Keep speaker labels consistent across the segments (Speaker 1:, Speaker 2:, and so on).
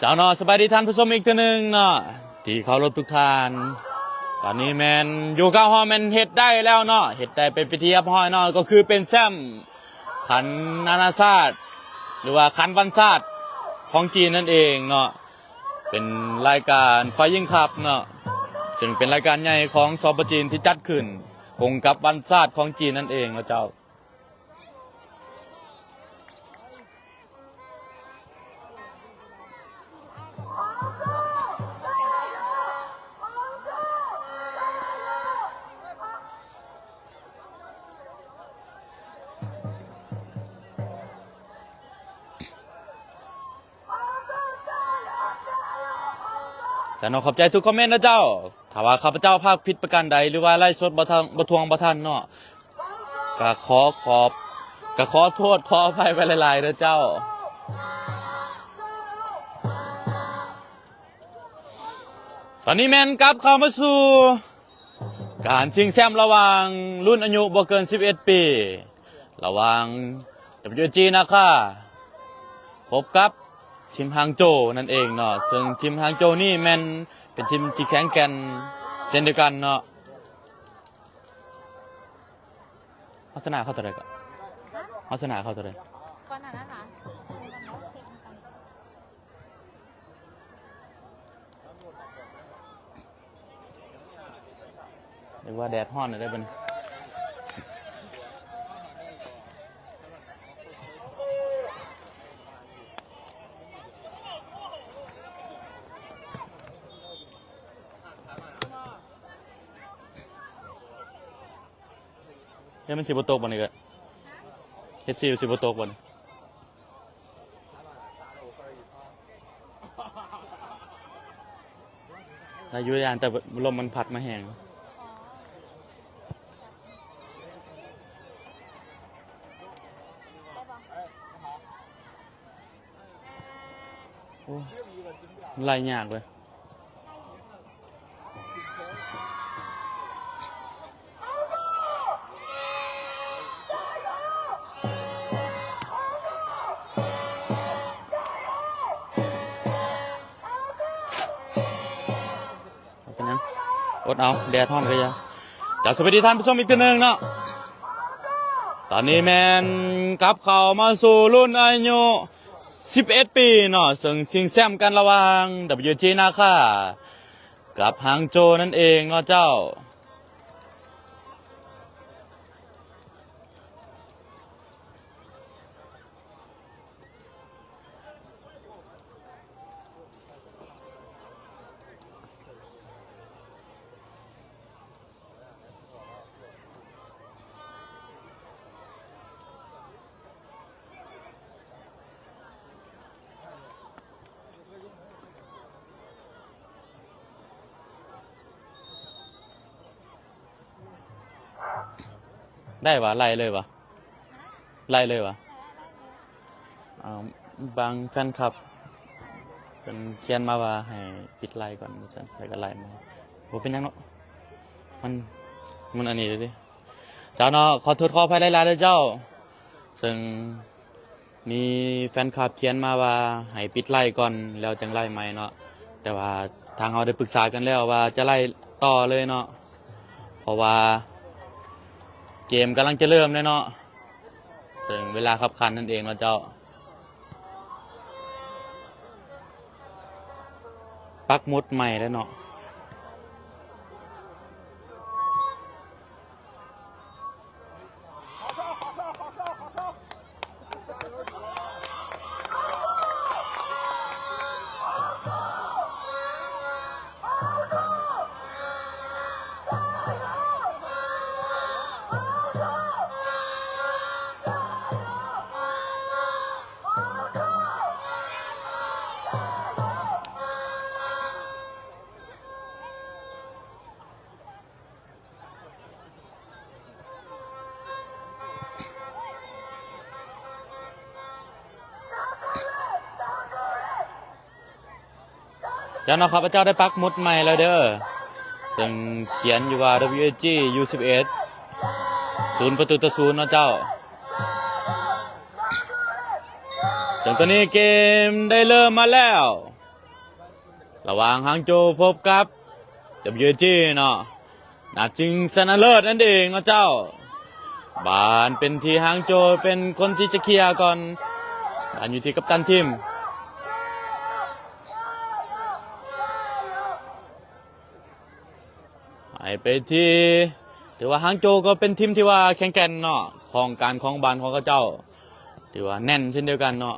Speaker 1: จ้าเนาะสบายดีท่านผู้ชมอีกทีหนึ่งเนาะที่เคารพทุกท่านตอนนี้แมนอยู่กับฮอแมนเฮ็ดได้แล้วเนาะเฮ็ดได้เป็นพิธีรับฮอยเนาะก็คือเป็นแชมป์ขันนานาชาติหรือว่าขันวันชาติของจีนนั่นเองเนาะเป็นรายการไฟยิงคัพเนาะซึ่งเป็นรายการใหญ่ของสปจีนที่จัดขึ้นตรงกับวันชาติของจีนนั่นเองนะเจ้าจะขอบใจทุกคอมเมนต์นะเจ้าถ้าว่าข้าพเจ้าภาคผิดประการใดหรือว่าไล่สดบ่ทวงบ่ทันเนาะก็ขอโทษขออภัยไปหลายๆนะเจ้าตอนนี้แมนกลับเข้ามาสู่การชิงแชมป์ระหว่างรุ่นอายุบ่เกิน11ปีระหว่าง WG นะคะพบกับทีมฮางโจวนั่นเองเนาะซึ่งทีมฮางโจวนี่แมนเป็นทีมที่แข็งแกร่งเช่นเดียวกันเนาะลักษณะเข้าตัวใดกันลักษณะเข้าตัวใด
Speaker 2: ก่อนหน้านั้นนะ
Speaker 1: เรียกว่าแดดฮ้อนได้เป็นเนี่ยมันสิบโตกบ่นี่ก็เฮ็ดสิบโตกบ่นี่อายุยานแต่ลมมันพัดมาแห้งโอ้ไล่ยากเลยเป็นยังอดเอาแดดท่อนก็ยังจากสวัสดีท่านผู้ชมอีกทีหนึ่งเนาะตอนนี้แมนกลับเข้ามาสู่รุ่นอายุ11 ปีเนาะซึ่งชิงแชมป์กันระหว่าง WG นาคากับฮางโจวนั่นเองเนาะเจ้าได้วะไล่เลยวะไล่เลยวะบางแฟนคลับเป็นเขียนมาว่าให้ปิดไล่ก่อนใช่แล้วก็ไล่มาโหเป็นยังเนาะมันอันนี้เลยดิเจ้าเนาะขอโทษขออภัยหลายๆเลยเจ้าซึ่งมีแฟนคลับเขียนมาว่าให้ปิดไล่ก่อนแล้วจังไล่ใหม่เนาะแต่ว่าทางเราได้ปรึกษากันแล้วว่าจะไล่ต่อเลยเนาะเพราะว่าเกมกำลังจะเริ่มเลยเนาะซึ่งเวลาขับคันนั่นเองเนาะเจ้าปักมุดใหม่แล้วเนาะเจ้าเนาะครับพระเจ้าได้ปักมุดใหม่แล้วเด้อซึ่งเขียนอยู่ว่า WG U11 0-0เนาะเจ้า ซึ่งตอนนี้เกมได้เริ่มมาแล้ว ระหว่างฮางโจวพบกับ WG เนาะนาจึงชนะเลิศนั่นเองเนาะเจ้าบานเป็นที่ฮางโจวเป็นคนที่จะเคลียร์ก่อนบานอยู่ที่กัปตันทีมให้ไปที่ถือว่าฮางโจวก็เป็นทีมที่ว่าแข็งแกร่งเนาะของการของบานของเขาเจ้าถือว่าแน่นเช่นเดียวกันเนาะ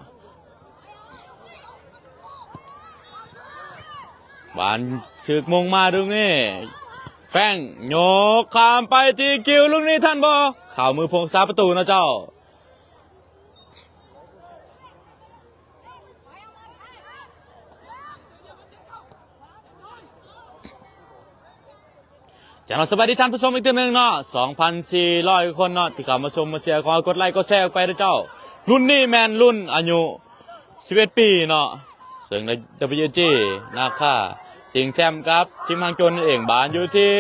Speaker 1: บานถึกมงมาตรงนี้แฟงโยกข้ามไปที่คิวลูกนี้ท่านบอข่าวมือพงษาประตูนะเจ้าจากเราสบายดีท่านผู้ชมอีกทีหนึ่งเนาะ 2,400 คนเนาะที่เข้ามาชมมาเชียร์ขอกดไลค์กดแชร์ออกไปนะเจ้ารุ่นนี้แมนรุ่นอายุ11 ปีเนาะซึ่งใน WG นะคะสิงแซมครับทีมฮางโจวนั่นเองบานอยู่ที่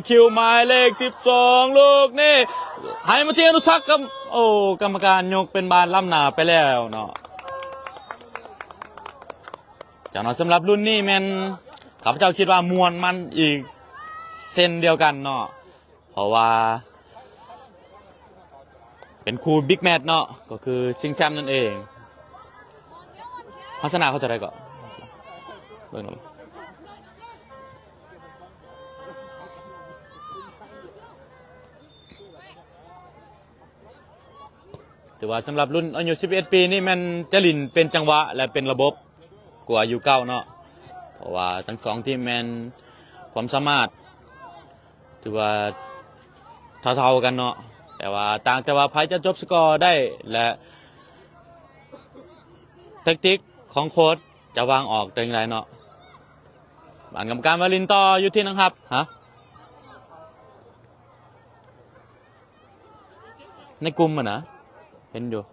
Speaker 1: คิวหมายเลข12ลูกนี่ให้มาที่อนุสักกับโอ้กรรมการยกเป็นบานล้ำหนาไปแล้วเนาะจากนั้นสำหรับรุ่นนี้แมนข้าพเจ้าคิดว่ามวลมันอีกเส้นเดียวกันเนาะเพราะว่าเป็นคู่บิ๊กแมตช์เนาะก็คือสิงแซมนั่นเองพัฒนาเขาจะได้ก่อนเบิ่งหน่อยแต่ว่าสำหรับรุ่นอายุ11 ปีนี่มันจะลินเป็นจังหวะและเป็นระบบกว่าอายุเก่าเนาะเพราะว่าทั้งสองทีมแมนความสามารถถือว่าเท่าๆกันเนาะแต่ว่าต่างแต่ว่าไพ่จะจบสกอร์ได้และแทคติกของโค้ชจะวางออกเป็นอย่างไรเนาะบานกรรมการวาลินต่ออยู่ที่นะครับฮะในกลุ่มนะเห็นอยู่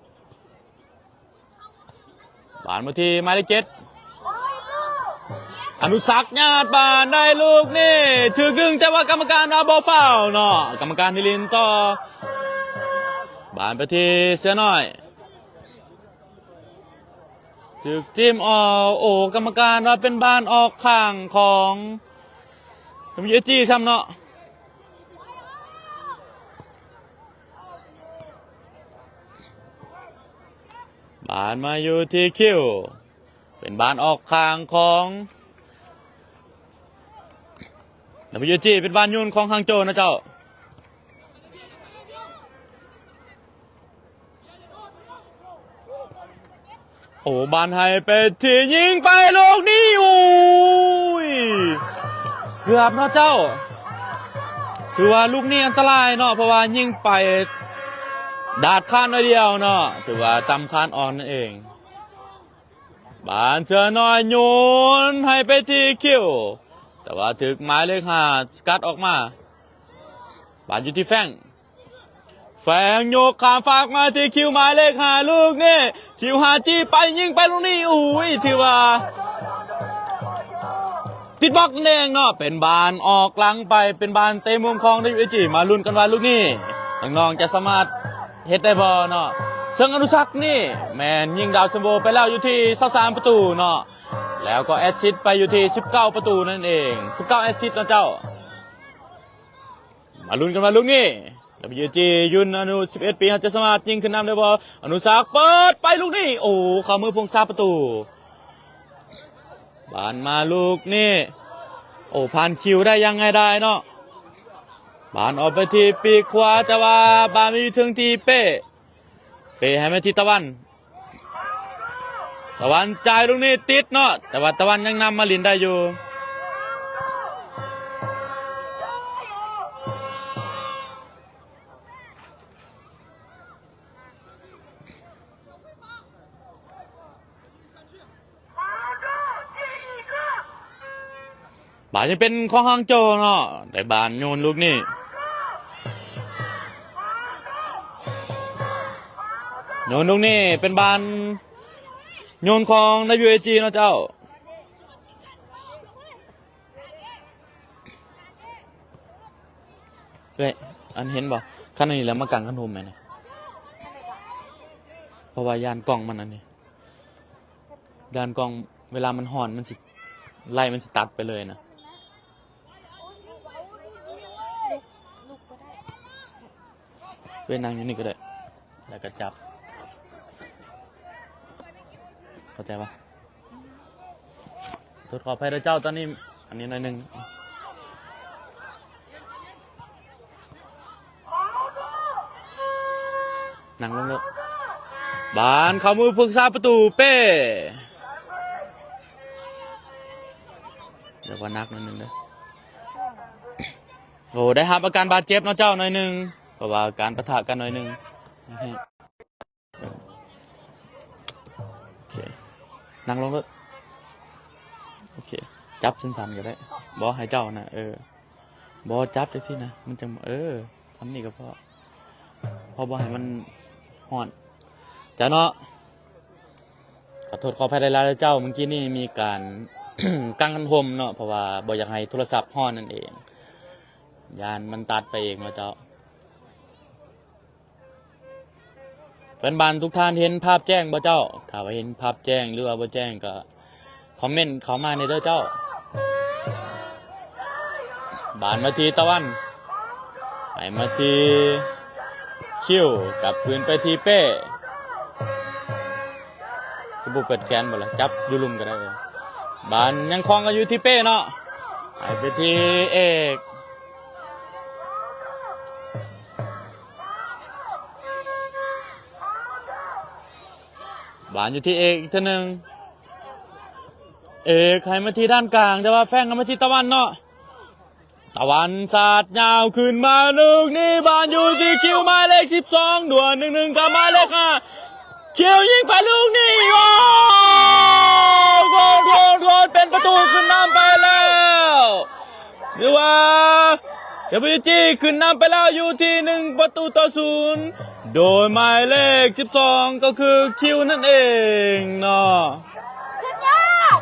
Speaker 1: บานมาที่หมายเลข 7อนุสักญาติบานได้ลูกนี่ถือดึงแต่ว่ากรรมการเอาบอลฟาวเนาะกรรมการนิลินต่อบานไปที่เสือน้อยถือจิ้มออกโอ้กรรมการว่าเป็นบานออกข้างของWGซ้ำเนาะบานมาอยู่ที่คิวเป็นบานออกข้างของWG เป็นบานยุนของฮางโจวนะเจ้าโอ้บานไทยไปที่ยิงไปลูกนี้อุ้ยเกือบเนาะเจ้าถือว่าลูกนี้อันตรายเนาะเพราะว่ายิงไปดาดข้านน้อยเดียวเนาะถือว่าตำข้านอ่อนนั่นเองบานเสือน้อยโยนให้ไปที่คิวแต่ว่าถึกหมายเลข 5สกัดออกมาบานอยู่ที่แฟงโยกขามฝากมาที่คิวหมายเลข 5ลูกนี่คิว5จี้ไปยิงไปลูกนี้อุ้ยถือว่าติดบล็อกนั่นเองเนาะเป็นบานออกหลังไปเป็นบานเตะมุมของWGมาลุ้นกันว่าลูกนี้น้องๆจะสามารถเฮ็ดได้บ่เนาะซึ่งอนุสักนี่แมนยิงดาวซัมโบไปแล้วอยู่ที่23 ประตูเนาะแล้วก็แอสซิสต์ไปอยู่ที่19 ประตูนั่นเอง19แอสซิสต์นะเจ้ามาลุ้นกันว่าลูกนี้WG ยุนอนุ11 ปีจะสามารถยิงขึ้นนำได้บ่อนุสักเปิดไปลูกนี้โอ้เข้ามือพงษาประตูบานมาลูกนี้โอ้ผ่านคิวได้ยังไงได้เนาะบานออกไปที่ปีกขวาแต่ว่าบานมีถึงที่เป้ให้มาที่ตะวันจ่ายลูกนี้ติดเนาะแต่ว่าตะวันยังนำมาลินได้อยู่บานยังเป็นของฮางโจวเนาะได้บานโยนลูกนี้โยนลูกนี้เป็นบานโยนของ WG เนาะเจ้าเฮ้ยอันเห็นบ่ขั้นนี้แล้วมากังขนมไหมเนี่ยเพราะว่ายานกล้องมันอันนี้ยานกล้องเวลามันห่อนมันสิ ไล่มันสตัดไปเลยนะ
Speaker 2: ลุกก็ได้
Speaker 1: เว้นนั่งอยู่นี่ก็ได้แล้วก็จับเข้าใจปะตรวจขอภัยเจ้าตอนนี้อันนี้หน่อยหนึ่งนั่งลงแล้วบานเข้ามือพึกษาประตูเป้เดี๋ยวว่านักหน่อยหนึ่งเด้อโอ้ได้รับอาการบาดเจ็บเนาะเจ้าหน่อยหนึ่งเพราะว่าการปะทะกันหน่อยหนึ่งโอเคนั่งลงแล้วโอเคจับสั้นๆก็ได้บอให้เจ้านะบอจับจังสินะมันจะทำนี่ก็พอบอให้มันห่อนจ้าเนาะขอโทษขออภัยหลายๆเจ้าเมื่อกี้นี่มีการ กังกันห่มเนาะเพราะว่าบออยากให้โทรศัพท์ห่อนนั่นเองยานมันตัดไปเองเนาะเจ้าแฟนบ้านทุกท่านเห็นภาพแจ้งบ่เจ้าถ้าว่าเห็นภาพแจ้งหรือว่าบ่แจ้งก็คอมเมนต์เข้ามาในเด้อเจ้าบานมาทีตะวันไปมาทีคิวกับปืนไปทีเป้จะบุกเปิดแขนบ่ล่ะจับยูลุมก็ได้เลยบานยังคล้องกันอยู่ที่เป้เนาะไปทีเอกบานอยู่ที่เอกอีกทีหนึ่งเอกใครมาที่ด้านกลางแต่ว่าแฟงกันมาที่ตะวันเนาะตะวันสาดยาวขึ้นมาลูกนี้บานอยู่ที่คิวหมายเลข12ด่วน1-1กับหมายเลข5คิวยิงไปลูกนี้โอ้โกลเป็นประตูขึ้นนำไปแล้วหรือว่าWG ขึ้นนำไปแล้วอยู่ที่1-0โดยหมายเลข12ก็คือคิวนั่นเองเนาะ
Speaker 2: สุดยอด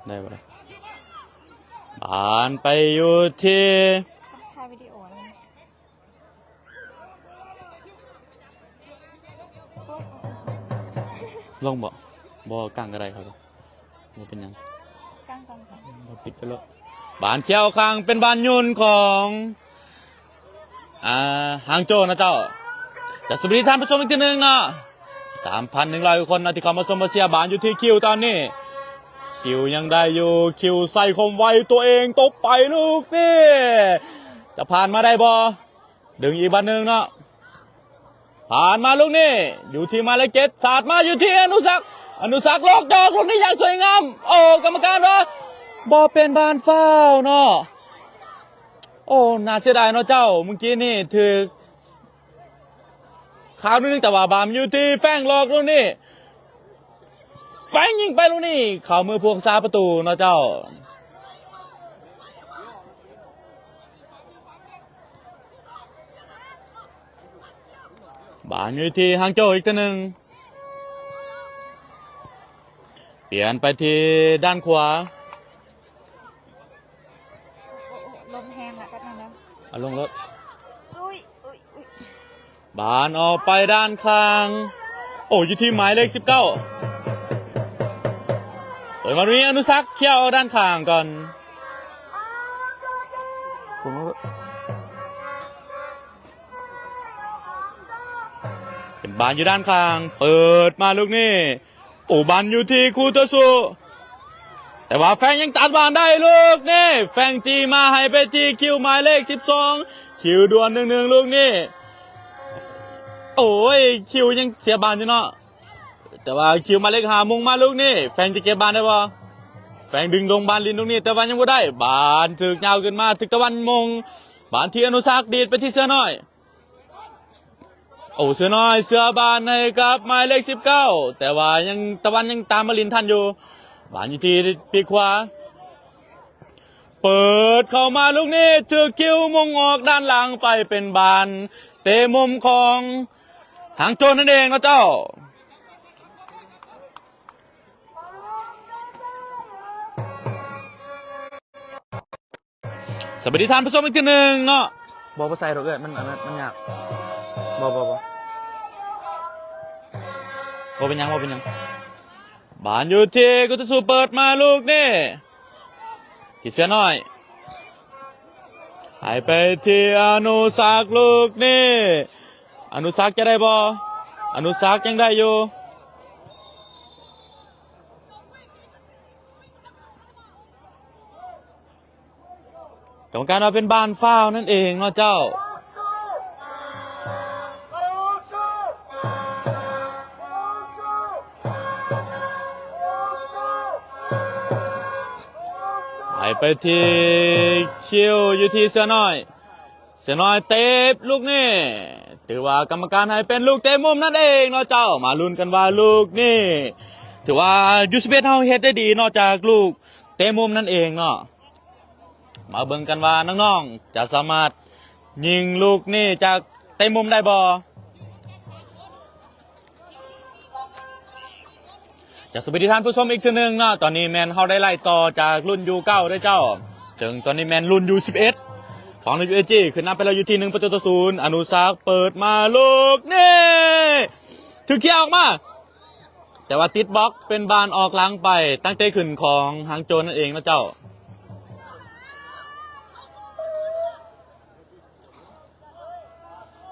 Speaker 1: ได้ปะบานไปอยู่ที่
Speaker 2: ถ่ายวิดีโอเลย
Speaker 1: ลงบ่กลางอะไรครับบ่เป็นยัง
Speaker 2: กลาง
Speaker 1: บ่ปิดไปแล้วบานเขียวข้างเป็นบานยุนของหางโจนะเจ้าจะสวัสดีท่านผู้ชมอีกทีหนึ่งเนาะ 3,100 คนนะที่เข้ามาชมมาเชียร์บานอยู่ที่คิวตอนนี้คิวยังได้อยู่คิวใส่คมไวตัวเองตบไปลูกนี่จะผ่านมาได้บ่ดึงอีกบันหนึ่งเนาะผ่านมาลูกนี่อยู่ที่หมายเลข7สาดมาอยู่ที่อนุศักดิ์ลอกดอกลูกนี้อย่างสวยงามโอ้กรรมการว่าบ่เป็นบานฟาวเนาะโอ้น่าเสียดายเนาะเจ้าเมื่อกี้นี่ถือข่าวนึงแต่ว่าบามอยู่ที่แฟงลอกลูกนี่แฟงยิงไปลูกนี่เข้ามือพวงซาประตูเนาะเจ้าบานอยู่ที่หางโจอีกตัวหนึ่งเปลี่ยนไปที่ด้านขวา
Speaker 2: ลมแห้งละก็ทำแล้ว
Speaker 1: เอาลงรถ
Speaker 2: อุ้ย
Speaker 1: บานออกไปด้านข้างโอ้อยู่ที่หมายเลข19เปิดมาตรงนี้อนุศักดิ์เขี่ยวด้านข้างก่อนเป็นบานอยู่ด้านข้างเปิดมาลูกนี่โอ้บานอยู่ที่คูโตสุแต่ว่าแฟงยังตัดบานได้ลูกนี่แฟงจีมาให้ไปจีคิวหมายเลข12คิวด่วน1-1ลูกนี่โอ้ยคิวยังเสียบานอยู่เนาะแต่ว่าคิวหมายเลข5มุ่งมาลูกนี่แฟงจะเก็บบานได้บ่แฟงดึงลงบานลินลูกนี่แต่ว่ายังบ่ได้บานถึกยาวขึ้นมาถึกตะวันมงบานที่อนุศักดิ์ดีดไปที่เสื้อน้อย โอ้เสือน้อยเสือบานให้กับหมายเลข19แต่ว่ายังตะวันยังตามมาลินทันอยู่บานอยู่ที่ปีกขวาเปิดเข้ามาลูกนี้ถือคิวมงออกด้านหลังไปเป็นบานเตะมุมของหางโจรนั่นเองนะเจ้าสวัสดีท่านผู้ชมอีกทีหนึ่งเนาะบอกภาษาเราเกิดมันยากบอกเป็นยังบานอยู่ที่กุตสุเปิดมาลูกนี่ขีดเสื้อน้อยหายไปที่อนุสักลูกนี่อนุสักจะได้บออนุสักยังได้อยู่กรรมการเอาเป็นบานฟาวนั่นเองเนาะเจ้าหายไปที่คิวอยู่ที่เสือน้อยเตะลูกนี่ถือว่ากรรมการให้เป็นลูกเตะมุมนั่นเองเนาะเจ้ามาลุ้นกันว่าลูกนี่ถือว่ายูสเบสเฮาเฮ็ดได้ดีนอกจากลูกเตะมุมนั่นเองเนาะมาเบิ่งกันว่าน้องๆจะสามารถยิงลูกนี่จากเตะมุมได้บ่จะสวัสดีท่านผู้ชมอีกทีหนึ่งเนาะตอนนี้แมนเฮาได้ไล่ต่อจากรุ่น U9 ได้เจ้าถึงตอนนี้แมนรุ่น U11 ของ WAG ขึ้นนำไปแล้วอยู่ที่1-0อนุสักเปิดมาลูกนี่ถือเขี้ยวออกมาแต่ว่าติดบล็อกเป็นบานออกหลังไปตั้งเตะขึ้นของหางโจรนั่นเองนะเจ้า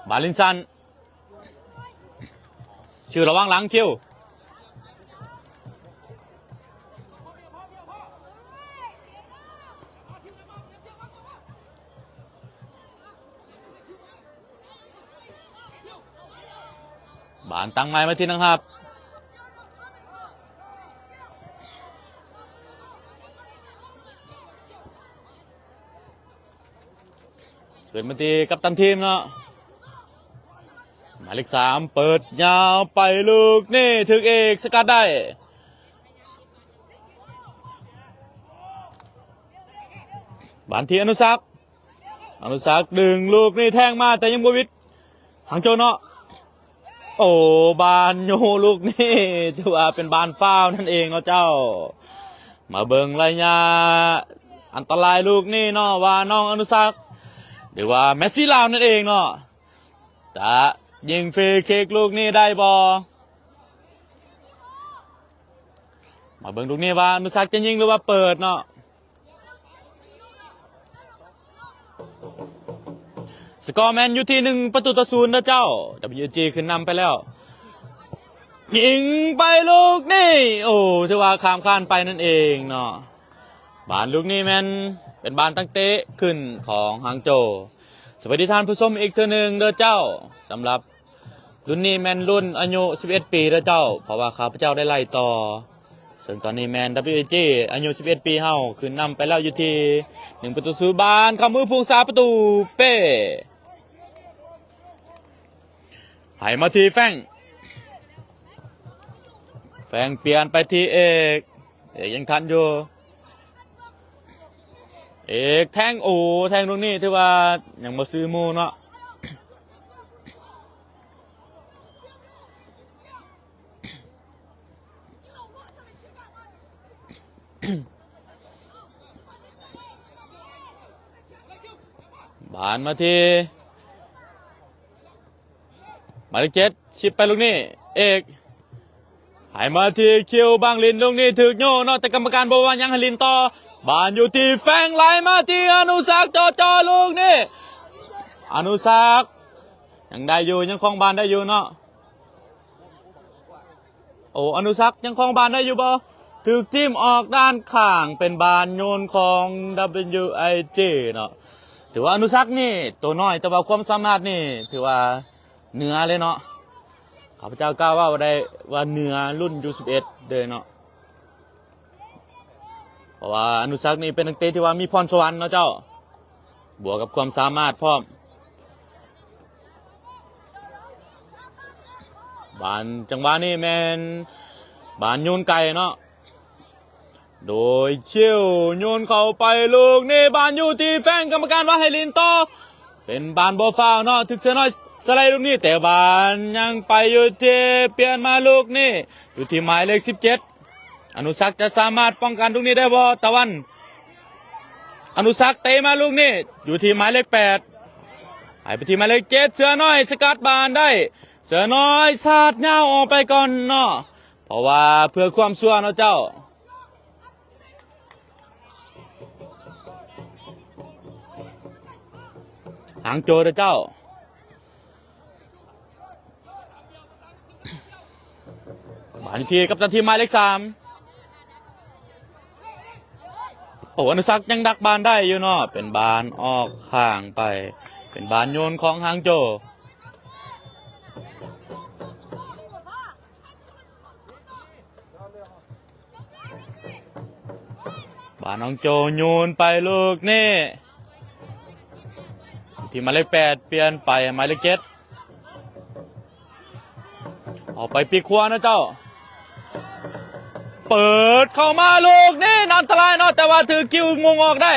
Speaker 1: บาลินซันชื่อระวังหลังคิวบานตั้งไม้มาที่นะครับเกิดมาตีกัปตันทีมเนาะหมายเลข3เปิดยาวไปลูกนี่ถึงเอกสกัดได้บานทีอนุสักดึงลูกนี่แทงมาแต่ยังบวิดหางโจเนาะโอ้บานโยลูกนี่ถือว่าเป็นบานฟ้าวนั่นเองเนาะเจ้ามาเบิ่งระยะอันตรายลูกนี่เนาะว่าน้องอนุสักหรือว่าแมสซี่ลาวนั่นเองเนาะจะยิงฟรีคิกลูกนี่ได้บอมาเบิ่งลูกนี่ว่าอนุสักจะยิงหรือว่าเปิดเนาะสกอร์แมนอยู่ที่1-0นะเจ้า WG ขึ้นนำไปแล้วยิงไปลูกนี่โอ้ถือว่าข้ามคานไปนั่นเองเนาะบานลูกนี่แมนเป็นบานตั้งเตะขึ้นของหางโจสวัสดีท่านผู้ชมอีกเทื่อนึงเด้อเจ้าสำหรับรุ่นนี้แมนรุ่นอายุ11ปีเด้อเจ้าเพราะว่าข้าพเจ้าได้ไล่ต่อซึ่งตอนนี้แมน WG อายุ11ปีเฮาขึ้นนำไปแล้วอยู่ที่1-0บานเข้ามือผู้สาประตูเป้ให้มาทีแฟงเปลี่ยนไปที่เอกยังทันอยู่เอกแทงแทงตรงนี้ที่ว่ายังมาซื้อมูเนาะบานมาทีหมายเลข7ชิปไปลูกนี้เอกให้มาที่คิวบางลินลูกนี้ถึกโย่เนาะแต่กรรมการบอกว่ายังให้ลินต่อบานอยู่ที่แฟงไหลมาที่อนุสักจ่อลูกนี่อนุสักยังได้อยู่ยังคล้องบานได้อยู่เนาะโอ้อนุสักยังคล้องบานได้อยู่บ่ถึกทิ่มออกด้านข้างเป็นบานโยนของ WIG เนาะถือว่าอนุสักนี่ตัวน้อยแต่ว่าความสามารถนี่ถือว่าเหนือเลยเนาะข้าพเจ้ากล้าว่าได้ว่าเหนือรุ่น U11 เลยเนาะเพราะว่าอนุสักนี่เป็นนักเตะที่ว่ามีพรสวรรค์เนาะเจ้าบวกกับความสามารถพร้อม านจังหวะนี้แมนบานโยนไก่เนาะโดยเชี่ยวโยนเข้าไปลูกนี่บานอยู่ที่แฟงกรรมการว่าให้ลินต่อเป็นบานบ่ฟาวเนาะถึกเสือน้อยสไลด์ลูกนี้แต่บานยังไปอยู่ที่เปลี่ยนมาลูกนี่อยู่ที่หมายเลข17อนุสักจะสามารถป้องกันลูกนี้ได้บ่ตะวันอนุสักเตะมาลูกนี้อยู่ที่หมายเลข8หายไปที่หมายเลข7เสือน้อยสกัดบานได้เสือน้อยสาดเงาออกไปก่อนเนาะเพราะว่าเพื่อความชัวร์เนาะเจ้าหางโจเด้อเจ้าบานทีกับตันทีมหมายเลข3โอ้อนุสักยังดักบานได้อยู่เนาะเป็นบานออกข้างไปเป็นบานโยนของหางโจบานหางโจโยนไปลูกนี่ที่หมายเลข8เปลี่ยนไปหมายเลข7ออกไปปีกขวานะเจ้าเปิดเข้ามาลูกนี่อันตรายเนาะแต่ว่าถือคิวงงออกได้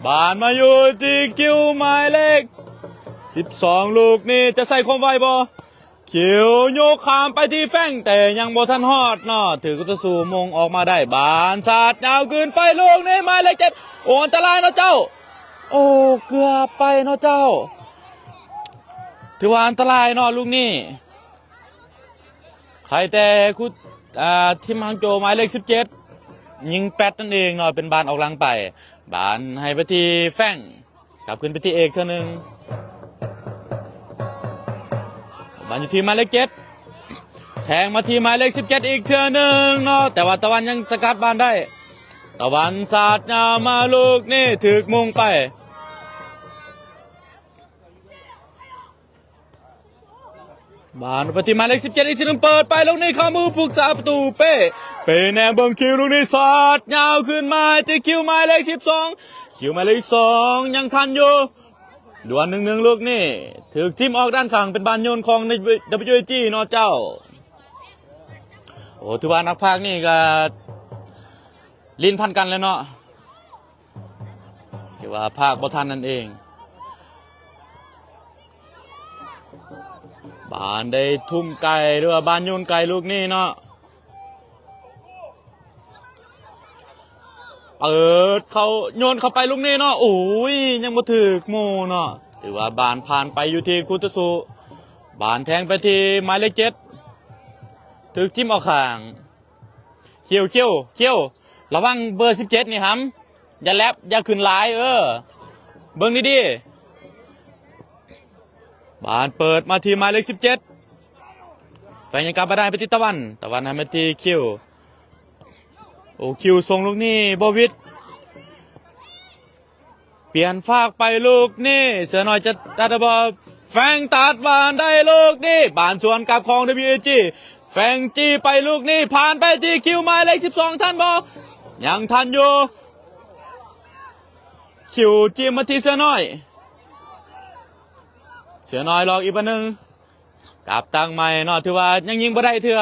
Speaker 1: บานมาอยู่ที่คิวหมายเลข12ลูกนี่จะใส่ความไวบ่คิวโยกขามไปที่แฟงแต่ยังบ่ทันฮอดเนาะถือกุตสูมงออกมาได้บานสาดยาวขึ้นไปลูกนี่หมายเลข7โอ้อันตรายเนาะเจ้าโอ้เกือบไปเนาะเจ้าถือว่าอันตรายเนาะลูกนี่ใครแต่คุทีมฮังโจหมายเลข17ยิงแปดนั่นเองเนาะเป็นบานออกหลังไปบานให้ไปที่แฟงกลับขึ้นไปที่เอกเท่านึงบานอยู่ที่หมายเลข7แทงมาที่หมายเลข17อีกเท่านึงเนาะแต่ว่าตะวันยังสกัดบานได้ตะวันสาดยาวมาลูกนี่ถึกมุงไปบานปฏิมาเลข17อีกทีนึงเปิดไปลูกนี้เข้ามือผูกษาประตูเป้แนมเบิ่งคิวลูกนี้สอดยาวขึ้นมาที่คิวหมายเลข12คิวหมายเลข2ยังทันอยู่ดวล1-1ลูกนี่ถึกจิ้มออกด้านข้างเป็นบานโยนของใน WG เนาะเจ้าโอ้ถือว่านักพากย์นี่ก็ลิ้นพันกันแล้วเนาะถือว่าพากย์บ่ทันนั่นเองบานได้ทุ่มไก่หรือว่าบานโยนไก่ลูกนี้เนาะเปิดเขาโยนเข้าไปลูกนี้เนาะโอ้ยยังบ่ถึกโมเนาะถือว่าบานผ่านไปอยู่ที่คุตสุบานแทงไปที่หมายเลข7ถึกจิ้มออกข้างเขี้ยวระวังเบอร์17นี่ครับอย่าแลบอย่าขึ้นหลายเบิ่งดีๆบานเปิดมาที่หมายเลข17แฟนยังกลับมาได้ไปที่ตะวันให้มาที่คิวโอ้คิวส่งลูกนี่บวิดเปลี่ยนฝากไปลูกนี่เสือหน่อยจะตัดบอลแฟงตัดบานได้ลูกนี่บานสวนกับของ WG แฟงจี้ไปลูกนี่ผ่านไปที่คิวหมายเลข12ทันบอลยังทันอยู่คิวจี้มาที่เสือหน่อยหลอกอีกบันหนึ่งกับตังใหม่เนาะถือว่ายังยิงบ่ได้เถื่อ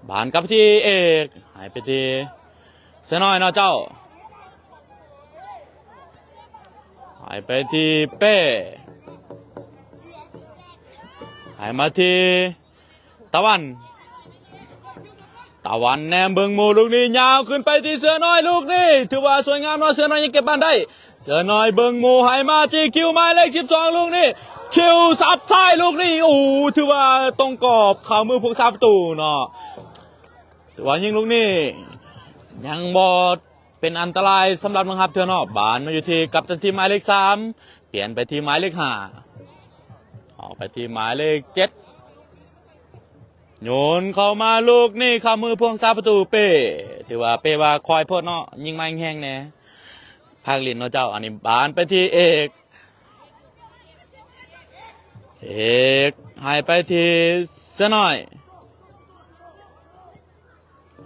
Speaker 1: บานกับที่เอกหายไปที่เสือน้อยเนาะเจ้าหายไปที่เป้หายมาที่ตะวันแนมเบิงโมลูกนี้ยาวขึ้นไปที่เสือน้อยลูกนี้ถือว่าสวยงามเนาะเสือน้อยยังเก็บบ้านได้เสือน้อยเบิงโมหายมาที่คิวหมายเลข12ลูกนี้คิวซับท้ายลูกนี้โอ้ถือว่าตรงกรอบข่าวมือผู้ซับประตูเนาะถือว่ายิงลูกนี้ยังบ่เป็นอันตรายสำหรับนักฮับเธอเนาะบานมาอยู่ที่กัปตันทีมหมายเลข3เปลี่ยนไปที่หมายเลข5ออกไปที่หมายเลข7โยนเข้ามาลูกนี่เข้ามือพวงซาประตูเป้ถือว่าเป้ว่าคอยโพดเนาะยิงมาแห้งแน่ภาคลินเนาะเจ้าอันนี้บานไปที่เอกให้ไปที่เสือน้อย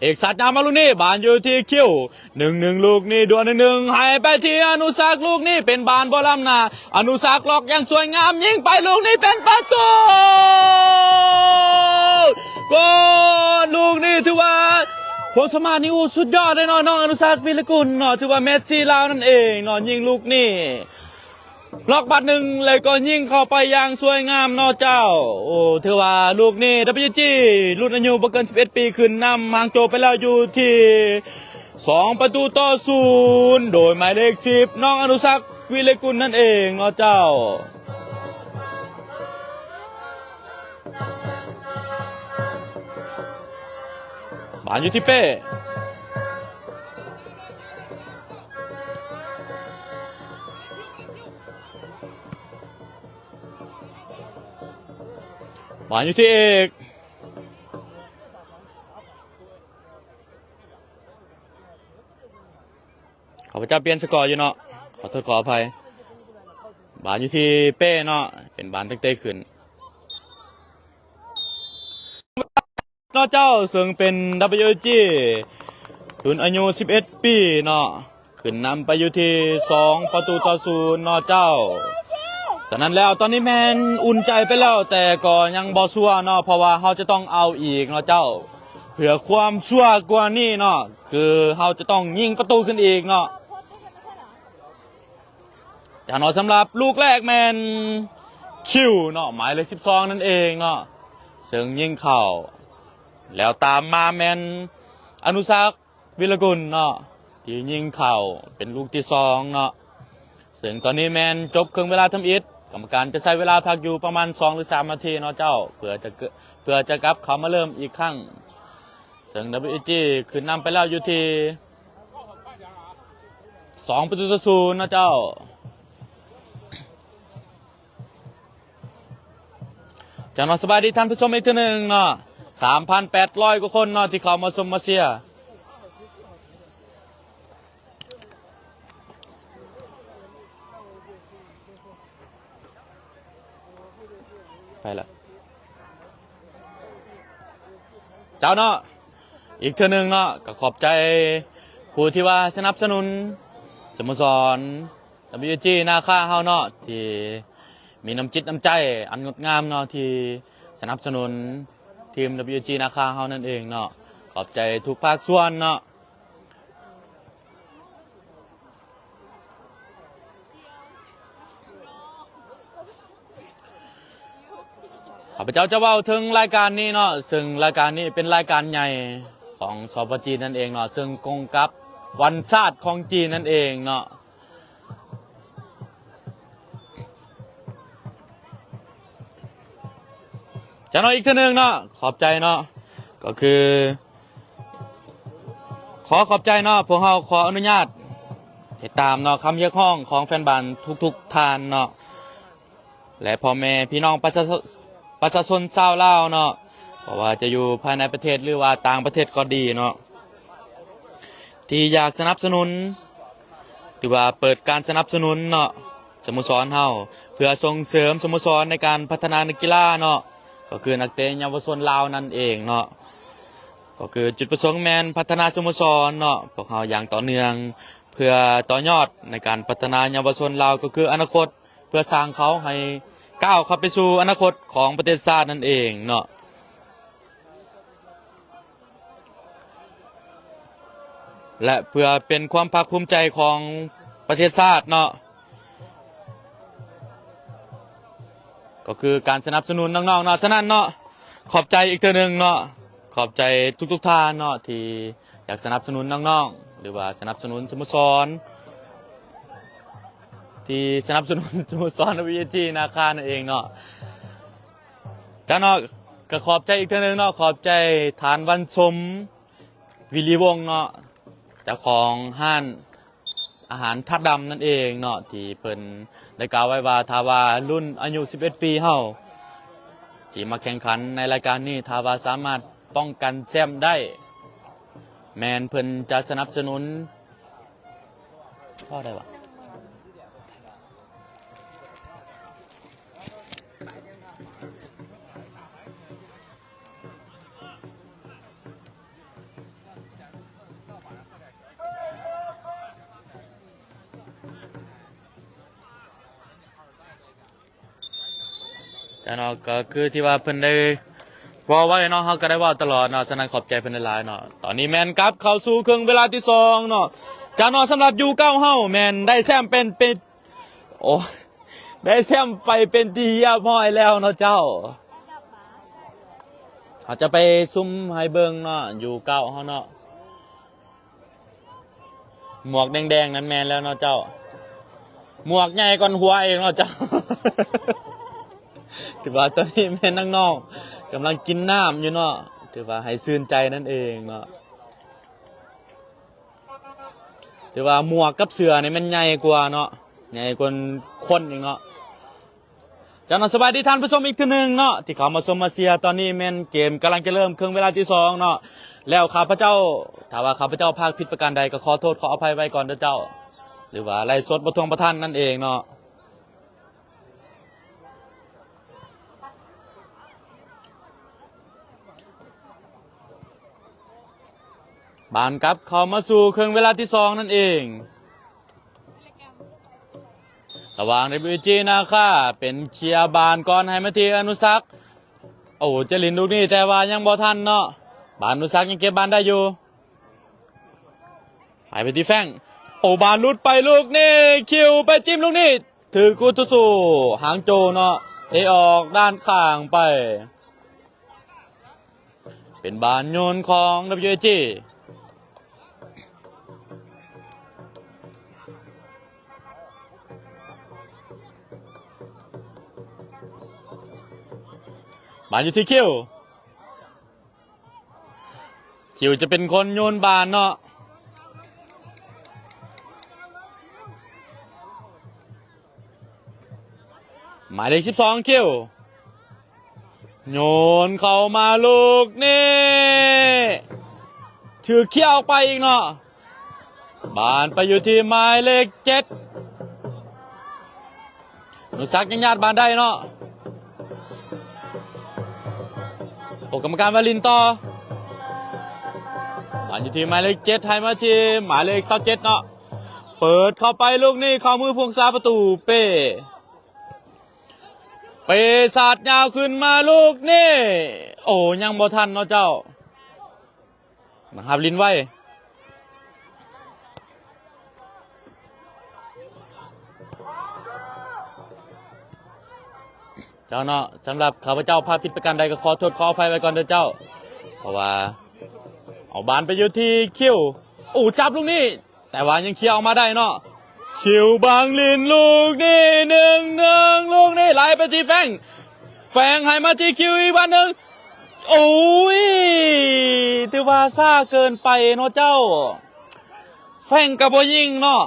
Speaker 1: เอกสัตย์นามาลูกนี่บานอยู่ที่คิว1-1ลูกนี่ดวล1-1ให้ไปที่อนุสักลูกนี่เป็นบานบอลลำนาอนุสักล็อกอย่างสวยงามยิงไปลูกนี่เป็นประตูโกลลูกนี่ถือว่าความสามารถนี่สุดยอดเลยเนาะน้องอนุสักวิรกุลเนาะถือว่าเมสซี่ลาวนั่นเองเนาะยิงลูกนี่ล็อกบัดหนึ่งเลยก็ยิงเข้าไปอย่างสวยงามเนาะเจ้าโอ้ถือว่าลูกนี่ WG รุ่นอายุบ่เกิน11ปีขึ้นนำห่างโจไปแล้วอยู่ที่2-0โดยหมายเลข10น้องอนุสักวิเลกุลนั่นเองเนาะเจ้าบานอยู่ที่เป้บานอยู่ที่เอกขอพระเจ้าเปลี่ยนสกอร์อยู่เนาะขอโทษขออภัยบานอยู่ที่เป้เนาะเป็นบานตั้งแต่ขึ้นเนาะเจ้าซึ่งเป็น WG รุ่นอายุ11ปีเนาะขึ้นนำไปอยู่ที่2-0เนาะเจ้าฉะนั้นแล้วตอนนี้แมนอุ่นใจไปแล้วแต่ก็ยังบ่ชัวร์เนาะเพราะว่าเราจะต้องเอาอีกเนาะเจ้าเพื่อความชัวร์กว่านี้เนาะคือเราจะต้องยิงประตูขึ้นอีกเนาะจากเนาะสำหรับลูกแรกแมนคิวเนาะหมายเลข12นั่นเองเนาะซึ่งยิงเข้าแล้วตามมาแมนอนุสักวิรกุลเนาะที่ยิงเข่าเป็นลูกที่2เนาะซึ่งตอนนี้แมนจบครึ่งเวลาทำอิฐกรรมการจะใช้เวลาพักอยู่ประมาณ2 หรือ 3 นาทีเนาะเจ้าเพื่อจะกลับเขามาเริ่มอีกครั้งซึ่ง WG ขึ้นนำไปแล้วอยู่ที่2-0เนาะเจ้าจากนอสบายดีท่านผู้ชมอีกทีหนึ่งเนาะ3,800 กว่าคนเนาะที่เขามาชมมาเชียร์ไปละเจ้าเนาะอีกเทื่อนึงเนาะก็ขอบใจผู้ที่ว่าสนับสนุนสโมสร WG นาคาเฮาเนาะที่มีน้ำจิตน้ำใจอันงดงามเนาะที่สนับสนุนทีม WG นาคาเฮานั่นเองเนาะขอบใจทุกภาคส่วนเนาะข้าพเจ้าจะเว้าถึงรายการนี้เนาะซึ่งรายการนี้เป็นรายการใหญ่ของสปจีนนั่นเองเนาะซึ่งกงกับวันชาติของจีนนั่นเองเนาะจะเนาะอีกทีนึงเนาะขอบใจเนาะก็คือขอบใจเนาะพวกเราขออนุญาตติดตามเนาะคำเรียกร้องของแฟนบอลทุกท่านเนาะและพ่อแม่พี่น้องประชาชนชาวลาวเนาะเพราะว่าจะอยู่ภายในประเทศหรือว่าต่างประเทศก็ดีเนาะที่อยากสนับสนุนหรือว่าเปิดการสนับสนุนเนาะสโมสรเฮาเพื่อส่งเสริมสโมสรในการพัฒนานักกีฬาเนาะก็คือนักเตะเยาวชนลาวนั่นเองเนาะก็คือจุดประสงค์แมนพัฒนาสโมสรเนาะพวกเราอย่างต่อเนื่องเพื่อต่อยอดในการพัฒนาเยาวชนลาวก็คืออนาคตเพื่อสร้างเขาให้ก้าวเข้าไปสู่อนาคตของประเทศชาตินั่นเองเนาะและเพื่อเป็นความภาคภูมิใจของประเทศชาติเนาะก็คือการสนับสนุนน้องๆเนาะฉะนั้นเนาะขอบใจอีกเทื่อนึงเนาะขอบใจทุกท่านเนาะที่อยากสนับสนุนน้องๆหรือว่าสนับสนุนสโมสรที่สนับสนุนสโมสร WG นาคานั่นเองเนาะจ้าเนาะก็ขอบใจอีกเทื่อนึงเนาะขอบใจฐานวันชมวิลีวงศ์เนาะเจ้าของห้านอาหารทัดดำนั่นเองเนาะที่เพิ่นได้กล่าวไว้ว่าถ้าว่ารุ่นอายุ11ปีเฮาที่มาแข่งขันในรายการนี้ถ้าว่าสามารถป้องกันแชมป์ได้แมนเพิ่นจะสนับสนุนพ่อได้ปะ จ้าเนาะก็คือที่ว่าเพิ่นได้เว้าไว้เนาะเฮาก็ได้เว้าตลอดเนาะฉะนั้นขอบใจเพิ่นหลายๆเนาะตอนนี้แม่นกลับเข้าสู่ครึ่งเวลาที่2เนาะจ้าเนาะสำหรับยูเก้าเฮาแม่นได้แซมเป็นโอ้ได้แซมไปเป็นที่เรียบร้อยแล้วเนาะเจ้าเขาจะไปซุ่มให้เบิ่งเนาะยูเก้าเฮาเนาะหมวกแดงๆนั้นแม่นแล้วเนาะเจ้าหมวกใหญ่กว่าหัวเองเนาะเจ้า ถือว่าตอนนี้แม่นั่งนอกกำลังกินน้ำอยู่เนาะถือว่าให้ซื่นใจนั่นเองเนาะถือว่าหมวกกับเสื้อนี่มันใหญ่กว่าเนาะใหญ่กว่าคนอีกเนาะจังหวะสบายดีท่านผู้ชมอีกทีหนึ่งเนาะที่เขามาชมมาเชียร์ตอนนี้แม่นเกมกำลังจะเริ่มครึ่งเวลาที่2เนาะแล้วข้าพเจ้าถ้าว่าข้าพเจ้าพลาดผิดประการใดก็ขอโทษขออภัยไว้ก่อนเด้อเจ้าหรือว่าไล่สดบ่ทวงประท่านนั่นเองเนาะบานกลับเข้ามาสู่ครึ่งเวลาที่2นั่นเองระหว่าง WG นาค่าเป็นเคลียร์บานก่อนให้มาทีอนุสักษ์โอ้เจลินลูกนี้แต่ว่ายังบ่ทันเนาะบานอนุสักษ์ยังเก็บบานได้อยู่หายไปที่แฟงโอ้บานลุดไปลูกนี่คิวไปจิ้มลูกนี้ถือกูสู้หางโจเนาะเทออกด้านข้างไปเป็นบานโยนของ WGบานอยู่ที่คิวจะเป็นคนโยนบานเนาะหมายเลข12คิวโยนเข้ามาลูกนี่ถือเขี้ยวไปอีกเนาะบานไปอยู่ที่หมายเลข7หนูซักยังญาติบานได้เนาะโอกรรมการวาลินต่อบานอยู่ที่หมายเลข7ให้มาที่หมายเลข27เนาะเปิดเข้าไปลูกนี่เข้ามือพวงซาประตูเป้สาดยาวขึ้นมาลูกนี่โอ้ยังบ่ทันเนาะเจ้านะครับลินไว้เจ้าเนาะสำหรับข้าพเจ้าพลาดผิดประการใดก็ขอโทษขออภัยไว้ก่อนเด้อเจ้าเพราะว่าเอาบานไปอยู่ที่คิวโอ้จับลูกนี่แต่ว่ายังเคี่ยวออกมาได้เนาะคิวบางลินลูกนี่1-1ลูกนี่ไหลไปที่แฟงให้มาที่คิวอีกวันหนึ่งโอ้ยถือว่าซ่าเกินไปเนาะเจ้าแฟงกับบ่ยิงเนาะ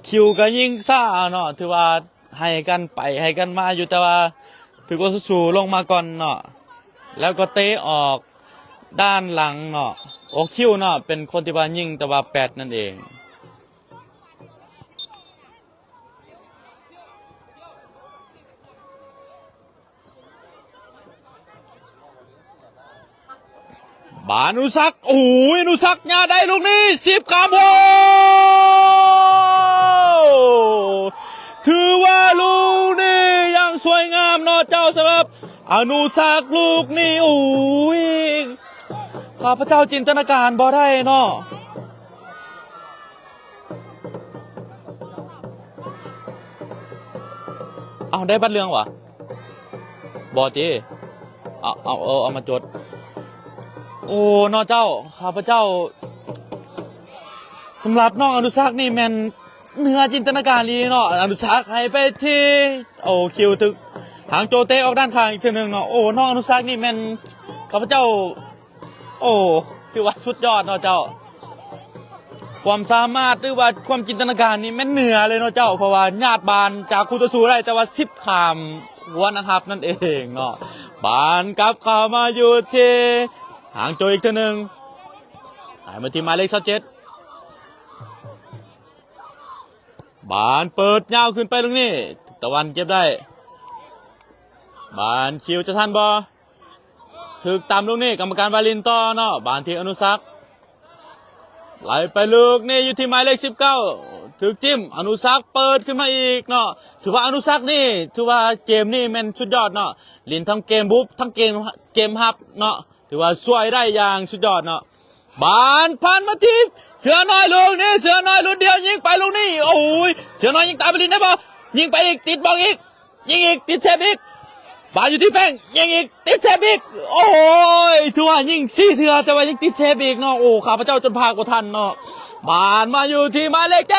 Speaker 1: คิวก็ยิงซ่าเนาะถือว่าให้กันไปให้กันมาอยู่แต่ว่าถือว่าสู้ลงมาก่อนเนาะแล้วก็เตะออกด้านหลังเนาะโอ้คิวเนาะเป็นคนที่ว่ายิงแต่ว่า8นั่นเองบานุสักโอ้ยนุสักญาได้ลูกนี้10 คำโอ้ถือว่าลูกนี้ยังสวยงามเนาะเจ้าสำหรับอนุสักลูกนี้โอ้ยข้าพเจ้าจินตนาการบ่ได้เนาะเอาได้บัตรเรืองวะบ่จีเอามาจดโอ้น้อเจ้าข้าพเจ้าสำหรับน้องอนุสักนี่แมนเนื้อจินตนาการดีเนาะอนุสักให้ไปที่โอ้คิวถึกหางโจเตออกด้านข้างอีกทีหนึ่งเนาะโอ้น้องอนุสักนี่แมนข้าพเจ้าโอ้คือว่าสุดยอดเนาะเจ้าความสามารถหรือว่าความจินตนาการนี่แม่นเหนือเลยเนาะเจ้าเพราะว่าญาติบานจากคู่ต่อสู้ได้แต่ว่า10 คำหัวนะครับนั่นเองเนาะบานกลับเข้ามาอยู่ที่หางโจอีกทีหนึ่งหายมาที่หมายเลข27บานเปิดยาวขึ้นไปตรงนี้ตะวันเก็บได้บานคิวจะทันบอถึกตามลูกนี่กรรมการวาลินต่อเนาะบานที่อนุสักไหลไปลูกนี่อยู่ที่หมายเลข19 ถึกจิ้มอนุสักษ์เปิดขึ้นมาอีกเนาะถือว่าอนุสักษ์นี่ถือว่าเกมนี่แม่นสุดยอดเนาะลินทั้งเกมบุกทั้งเกมฮับเนาะถือว่าช่วยได้อย่างสุดยอดเนาะบานผ่านมาทีเสือน้อยลูกนี่เสือน้อยลูกเดียวยิงไปลูกนี่โอ้ยเสือน้อยยิงตามไปลินได้บ่ยิงไปอีกติดบอลอีกยิงอีกติดเซฟอีกบานอยู่ที่แฟงยิงอีกติดเซฟอีกโอ้ยถือว่ายิง4 เทื่อแต่ว่ายังติดเซฟอีกเนาะโอ้ข้าพเจ้าจนพากว่าทันเนาะบานมาอยู่ที่หมายเลข7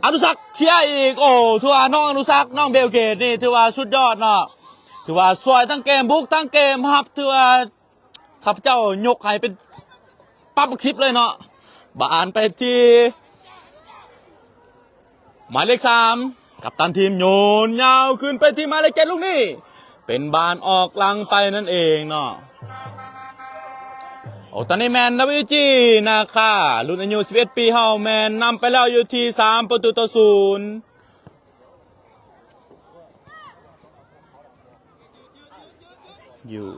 Speaker 1: อนุสักษ์เคลียร์อีกโอ้ถือว่าน้องอนุสักษ์น้องเบลเกตนี่ถือว่าสุดยอดเนาะถือว่าสวยทั้งเกมบุกทั้งเกมฮับถือว่าข้าพเจ้ายกให้เป็นปั๊บชิปเลยเนาะบานไปที่หมายเลข3กัปตันทีมโยนยาวขึ้นไปที่หมายเลข7ลูกนี้เป็นบานออกหลังไปนั่นเองเนาะโอ้ตอนนี้แมน WG นะคะรุ่นอายุ11 ปีเฮาแมนนำไปแล้วอยู่ที่3-0อยู่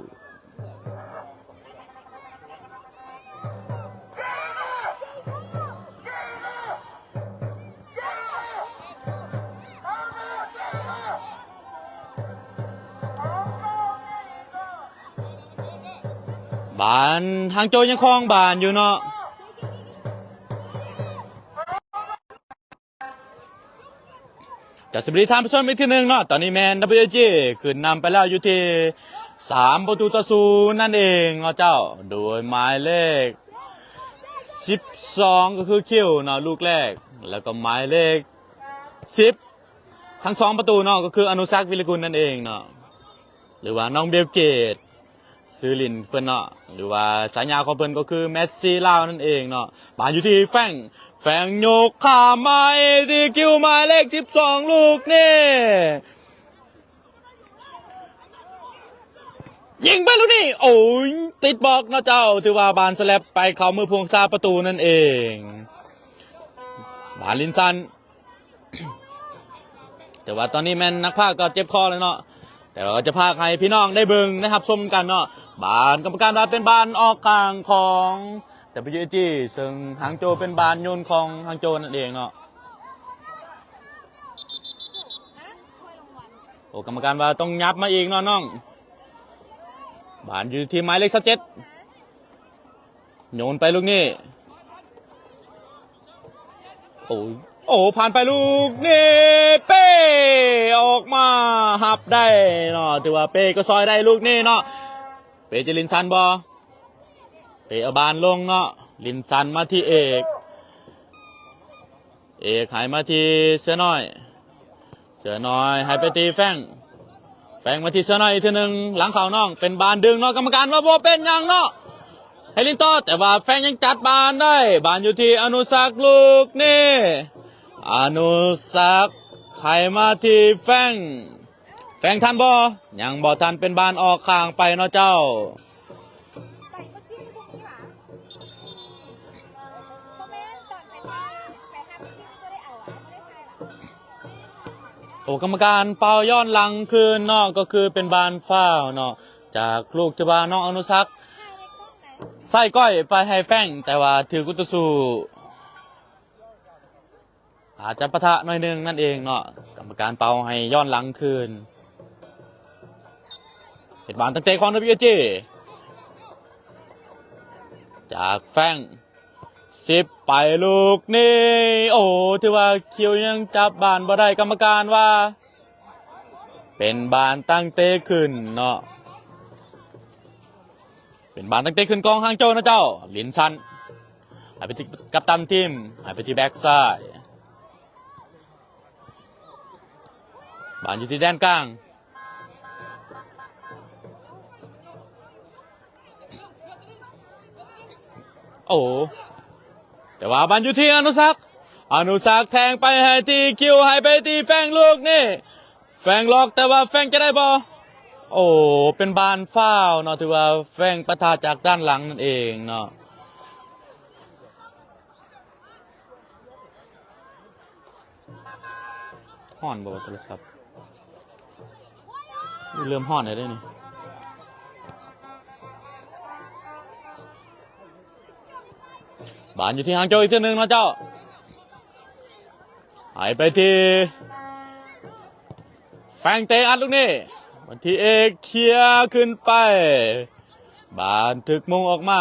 Speaker 1: บานทางโจยังคลองบานอยู่เนาะจากสิบรีทามผู้ชมอีกทีหนึ่งเนาะตอนนี้แมน WG ขึ้นนำไปแล้วอยู่ที่3-0นั่นเองเนาะเจ้าโดยหมายเลข12ก็คือคิวเนาะลูกแรกแล้วก็หมายเลข10ทั้ง2ประตูเนาะก็คืออนุสักษ์วิรกุลนั่นเองเนาะหรือว่าน้องเบลเกตซื้อลินเพิ่นเนาะหรือว่าสายยาวของเพิ่นก็คือเมสซี่ลาวนั่นเองเนาะบานอยู่ที่แฟงโยกขาไม้ที่คิวหมายเลข12ลูกนี่ยิงไปลูกนี่โอ้ยติดบล็อกนะเจ้าถือว่าบานสแลปไปเข้ามือพวงซาประตูนั่นเองบานลินซัน แต่ว่าตอนนี้แมนนักพากย์ก็เจ็บคอเลยเนาะแต่เราจะพากให้พี่น้องได้เบิ่งนะครับชมกันเนาะบานกรรมการว่าเป็นบานออกกลางของWG ซึ่งหางโจเป็นบานโยนของหางโจนั่นเองเนาะโอ้กรรมการว่าต้องยับมาอีกเนาะน้องบานอยู่ที่หมายเลข17โยนไปลูกนี้โอ้ผ่านไปลูกนี่เป้ออกมาหับได้เนาะถือว่าเป้ก็ซอยได้ลูกนี่เนาะเป้จะลินซันบอเป้เอาบานลงเนาะลินซันมาที่เอกหายมาที่เสือน้อยหายไปตีแฟงมาที่เสือน้อยอีกทีหนึ่งหลังเข่าน้องเป็นบานดึงเนาะกรรมการว่าบ่เป็นยังเนาะให้ลินต่อแต่ว่าแฟงยังจัดบานได้บานอยู่ที่อนุสักษ์ลูกนี่อนุสักษ์ไขมาที่แฟงทันบอยังบอทันเป็นบานออกข้างไปเนาะเจ้าโอ้กรรมการเป่าย้อนหลังคืนเนาะก็คือเป็นบานฟ้าวเนาะจากลูกจะบานน้องอนุสักษ์ใส่ก้อยไปให้แฟงแต่ว่าถือกุตสูอาจจะปะทะหน่อยนึงนั่นเองเนาะกรรมการเป่าให้ย้อนหลังคืนเหตุบานตั้งใจของ WG จากแฟง10ไปลูกนี่โอ้ถือว่าคิวยังจับบานบ่ได้กรรมการว่าเป็นบานตั้งเตะขึ้นเนาะเป็นบานตั้งเตะขึ้นกองหางโจนะเจ้าลินซันหายไปที่กัปตันทีมหายไปที่แบ็กซ้ายบานอยู่ที่แดนกลางโอ้แต่ว่าบานอยู่ที่อนุสักษ์แทงไปให้ที่คิวให้ไปที่แฟงลูกนี่แฟงล็อกแต่ว่าแฟงจะได้บอโอ้เป็นบานฟ้าวเนาะถือว่าแฟงปะทะจากด้านหลังนั่นเองเนาะห่อนบอกว่าโทรศัพท์เริ่มห่อนเลยได้นี่บานอยู่ที่หางโจอีกทีหนึ่งนะเจ้า หายไปที่แฟงเตะอัดลูกนี้วันที่เอกเคลียร์ขึ้นไปบานถึกมงออกมา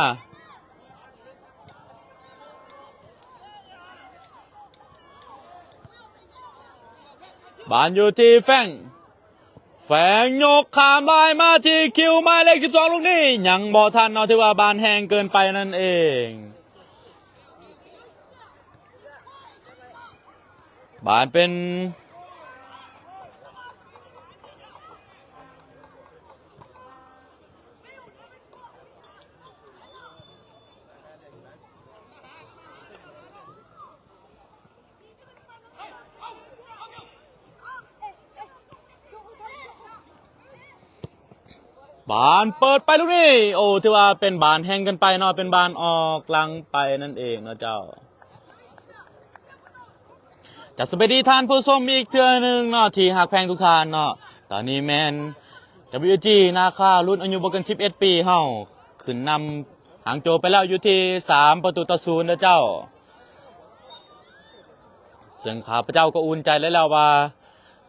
Speaker 1: บานอยู่ที่แฟงยกขามบายมาที่คิวหมายเลข12ลูกนี้ยังบ่ทันเนาะที่ว่าบานแห้งเกินไปนั่นเองบานเป็นบานเปิดไปลูกนี้โอ้ที่ว่าเป็นบานแห้งกันไปเนาะเป็นบานออกหลังไปนั่นเองเนาะเจ้าจัดสวัสดีท่านผู้ชมอีกเทื่อหนึ่งเนาะที่หักแพงทุกท่านเนาะตอนนี้แมน WG นาคารุ่นอายุบ่เกิน11 ปีเฮาขึ้นนำหางโจไปแล้วอยู่ที่3-0นะเจ้าซึ่งข้าพเจ้าก็อุ่นใจแล้วว่า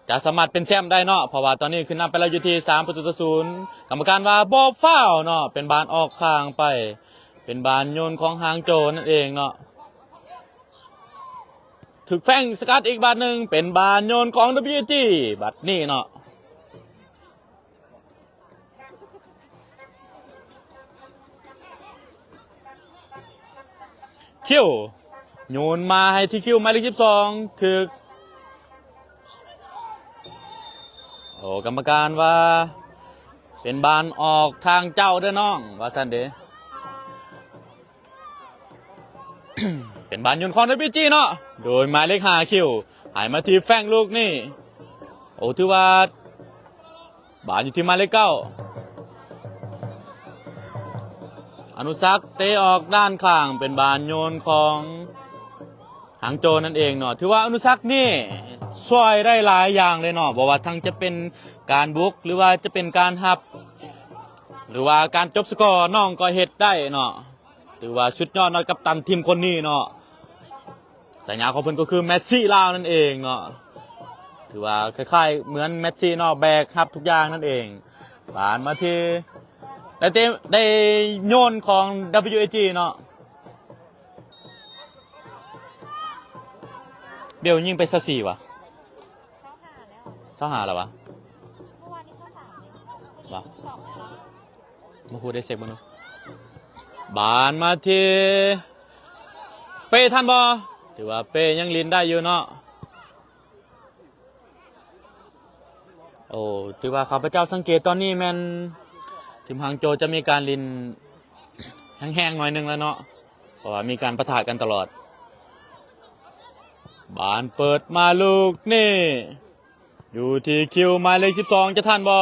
Speaker 1: จะสามารถเป็นแชมป์ได้เนาะเพราะว่าตอนนี้ขึ้นนำไปแล้วอยู่ที่3-0กรรมการว่าบ่ฟาวเนาะเป็นบานออกข้างไปเป็นบานโยนของหางโจนั่นเองเนาะถึกแฟงสกัดอีกบาทหนึ่งเป็นบานโยนของ WG บัดนี้เนาะคิวโยนมาให้ที่คิวหมายเลข12ถึกโอ้กรรมการว่าเป็นบานออกทางเจ้าเด้อน้องว่าซั่นเด้ เป็นบานโยนของ WG เนาะโดยหมายเลข5คิวหายมาที่แฟงลูกนี่โอ้ถือว่าบานอยู่ที่หมายเลข9อนุสักเตะออกด้านข้างเป็นบานโยนของหางโจนั่นเองเนาะถือว่าอนุสักนี่ช่วยได้หลายอย่างเลยเนาะบอกว่าทั้งจะเป็นการบุกหรือว่าจะเป็นการฮับหรือว่าการจบสกอร์น้องก็เฮ็ดได้เนาะถือว่าชุดยอดเนาะกัปตันทีมคนนี้เนาะสัญญาของเพิ่นก็คือแมสซี่ลาวนั่นเองเนาะถือว่าคล้ายๆเหมือนแมสซี่เนาะแบกฮับทุกอย่างนั่นเองผ่านมาที่ได้โยนของ WAG เนาะเบลยิงไป24ว่ะ25แล้ววะ
Speaker 2: เมื่อวานนี้23
Speaker 1: วะ
Speaker 2: 2
Speaker 1: มาพูดได้เช็คบ้างเนาะบานมาที่เป้ทันบอถือว่าเป้ยังลินได้อยู่เนาะโอ้ถือว่าข้าพเจ้าสังเกตตอนนี้แมนทีมหางโจจะมีการลินแห้งๆหน่อยนึงแล้วเนาะเพราะว่ามีการปะทะกันตลอดบานเปิดมาลูกนี่อยู่ที่คิวหมายเลข12จะทันบอ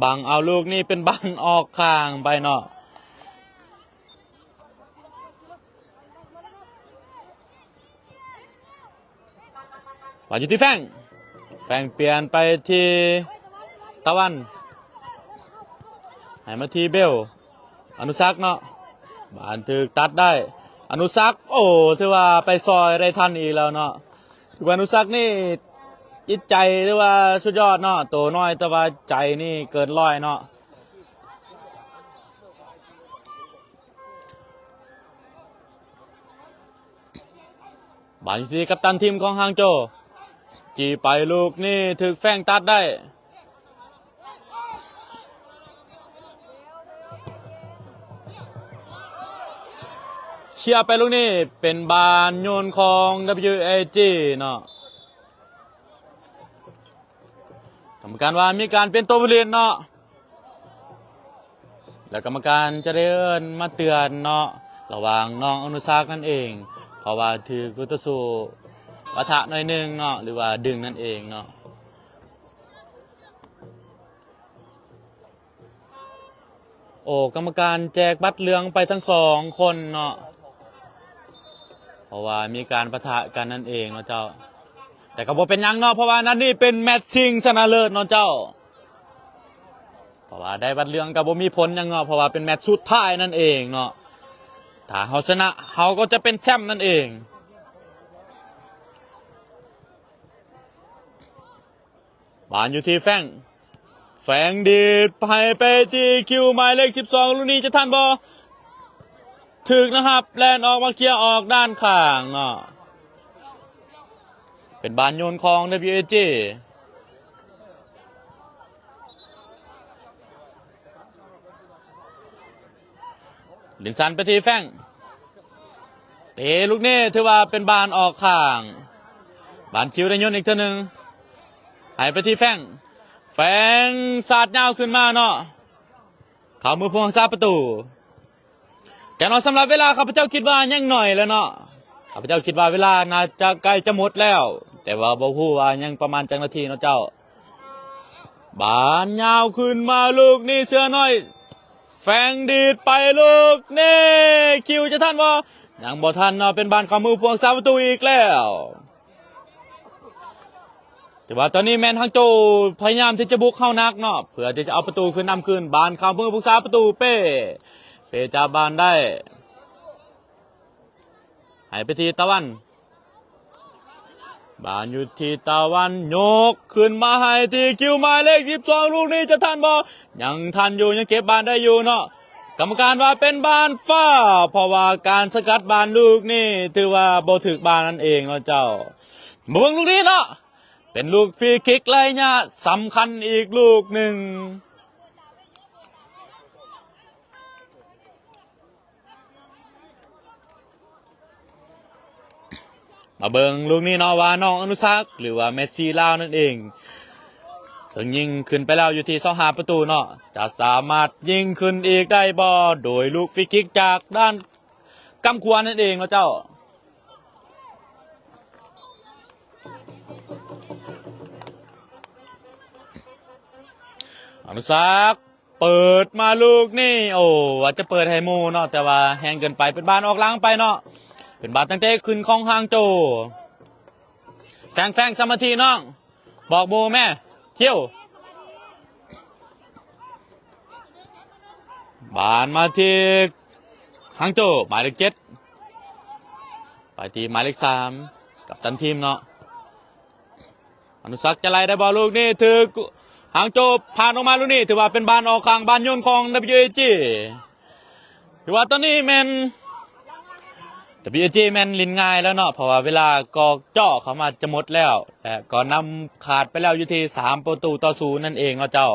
Speaker 1: บังเอาลูกนี่เป็นบังออกข้างไปเนาะว่าอยู่ที่แฟงเปลี่ยนไปที่ตะวันให้มาที่เบลอนุสักเนาะบานถึกตัดได้อนุสักโอ้ถือว่าไปซอยได้ทันอีกแล้วเนาะถือว่าอนุสักนี่จิตใจถือว่าสุดยอดเนาะโตน้อยแต่ว่าใจนี่เกินร้อยเนาะบานอยู่ที่กัปตันทีมของฮางโจจีไปลูกนี่ถึกแฟงตัดได้เชียร์ไปลูกนี่เป็นบานโยนของ WAG เนาะกรรมการว่ามีการเป็นตัวผู้เล่นเนาะแล้วกรรมการจะได้เอิ้นมาเตือนเนาะระหว่างน้องอนุสักนั่นเองเพราะว่าถือกุตสูปะทะหน่อยนึงเนาะหรือว่าดึงนั่นเองเนาะโอ้กรรมการแจกบัตรเหลืองไปทั้ง2คนเนาะเพราะว่ามีการปะทะกันนั่นเองเนาะเจ้าแต่ก็บ่เป็นหยังเนาะเพราะว่านั่นนี่เป็นแมตช์ชิงชนะเลิศเนาะเจ้าเพราะว่าได้บัตรเหลืองก็บ่มีผลหยังเนาะเพราะว่าเป็นแมตช์สุดท้ายนั่นเองเนาะถ้าเฮาชนะเฮาก็จะเป็นแชมป์นั่นเอง บานอยู่ที่แฟงดีดไปที่คิวหมายเลข12ลูกนี้จะทันบอถึกนะครับแลนออกมาเคลียร์ออกด้านข้างเนาะเป็นบานโยนของ WAG ลินสันไปที่แฟงเตะลูกนี้ถือว่าเป็นบานออกข้างบานคิวได้ยนอีกเท่านึงหายไปที่แฟงสาดยาวขึ้นมาเนาะเข้ามือพวงซาประตูแต่เนาะสำหรับเวลาข้าพเจ้าคิดว่ายังหน่อยแล้วเนาะข้าพเจ้าคิดว่าเวลาน่าจะใกล้จะหมดแล้วแต่ว่าบ่ฮู้ว่ายังประมาณจังนาทีเนาะเจ้าบานยาวขึ้นมาลูกนี้เสือน้อยแฟงดีดไปลูกนี่คิวจะทันบ่ยังบ่ทันเนาะเป็นบานเข้ามือพวงซาประตูอีกแล้วแต่ว่าตอนนี้แมนฮังโจพยายามที่จะบุกเข้านักเนาะเพื่อที่จะเอาประตูขึ้นนำขึ้นบานเข้ามือผู้สาประตูเป้จับบานได้หายไปที่ตะวันบานอยู่ที่ตะวันยกขึ้นมาให้ที่คิวหมายเลข12ลูกนี้จะทันบ่ยังทันอยู่ยังเก็บบานได้อยู่เนาะกรรมการว่าเป็นบานฟ้าเพราะว่าการสกัดบานลูกนี่ถือว่าบ่ถึกบานนั่นเองเนาะเจ้าเบิ่งลูกนี้เนาะเป็นลูกฟรีคิกไรเนี่ยสำคัญอีกลูกหนึ่งมาเบิงลูกนี้เนาะว่าน้องอนุสักหรือว่าเมสซี่ลาวนั่นเองซึ่งยิงขึ้นไปแล้วอยู่ที่25ประตูเนาะจะสามารถยิงขึ้นอีกได้บ่โดยลูกฟรีคิกจากด้านกำขวานั่นเองเนาะเจ้าอนุสักเปิดมาลูกนี่โอ้ว่าจะเปิดให้มูเนาะแต่ว่าแห้งเกินไปเป็นบานออกหลังไปเนาะเป็นบานตั้งแต่ขึ้นของฮางโจแฟงสมาธิน้องบอกโบแม่เที่ยวบานมาที่ฮางโจหมายเลข7ไปที่หมายเลข3กับตันทีมเนาะอนุสักจะไล่ได้บอลลูกนี่ถือหางโจผ่านออกมาลูกนี้ถือว่าเป็นบานออกข้างบานโยนของ WAG ถือว่าตอนนี้แมน WAG แมนลินง่ายแล้วเนาะเพราะว่าเวลาก็เจาะเข้ามาจะหมดแล้วแต่ก็นำขาดไปแล้วอยู่ที่3ประตูต่อ0นั่นเองเนาะเจ้า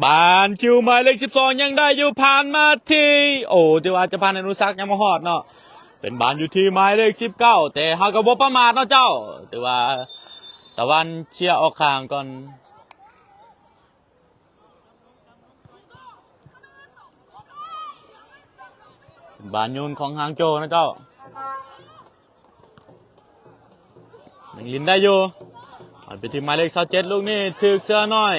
Speaker 1: บานคิวหมายเลข12ยังได้อยู่ผ่านมาที่โอ้ถือว่าจะผ่านอนุสักยังมาฮอดเนาะเป็นบานอยู่ที่หมายเลข19แต่เฮาก็บ่ประมาทเนาะเจ้าถือว่าตะวันเชียร์ออกข้างก่อนบานยูนของฮางโจนะเจ้ายังลินได้อยู่ไปที่หมายเลข27ลูกนี้ถึกเสื้อน้อย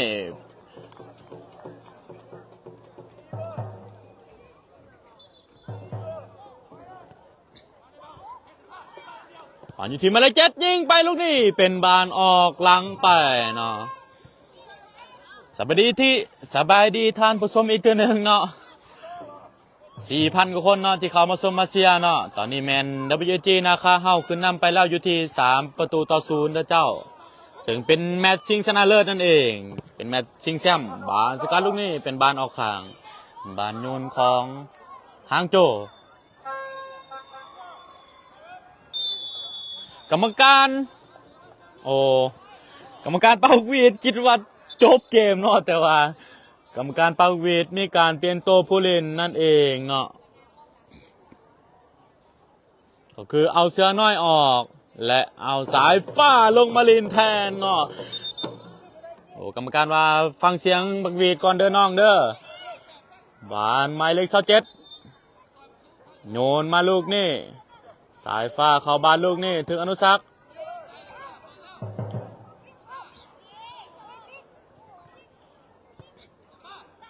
Speaker 1: บานอยู่ที่หมายเลข7ยิงไปลูกนี้เป็นบานออกหลังไปเนาะสบายดีท่านผู้ชมอีกตัวหนึ่งเนาะ4,000 กว่าคนเนาะที่เขามาชมมาเชียร์เนาะตอนนี้แมน WG นะคะเฮาขึ้นนำไปแล้วอยู่ที่3ประตูต่อ0นะเจ้าซึ่งเป็นแมตช์ชิงชนะเลิศนั่นเองเป็นแมตช์ชิงแชมป์บานสกัดลูกนี้เป็นบานออกข้างบานโยนของฮางโจกรรมการเป่าวีดคิดว่าจบเกมเนาะแต่ว่ากรรมการเป่าวีดมีการเปลี่ยนตัวผู้เล่นนั่นเองเนาะก็คือเอาเสื้อน้อยออกและเอาสายฟ้าลงมาลินแทนเนาะกรรมการว่าฟังเสียงบักวีดก่อนเด้อน้องเด้อบานหมายเลข27โยนมาลูกนี่สายฟ้าเข้าบานลูกนี่ถึงอนุสัก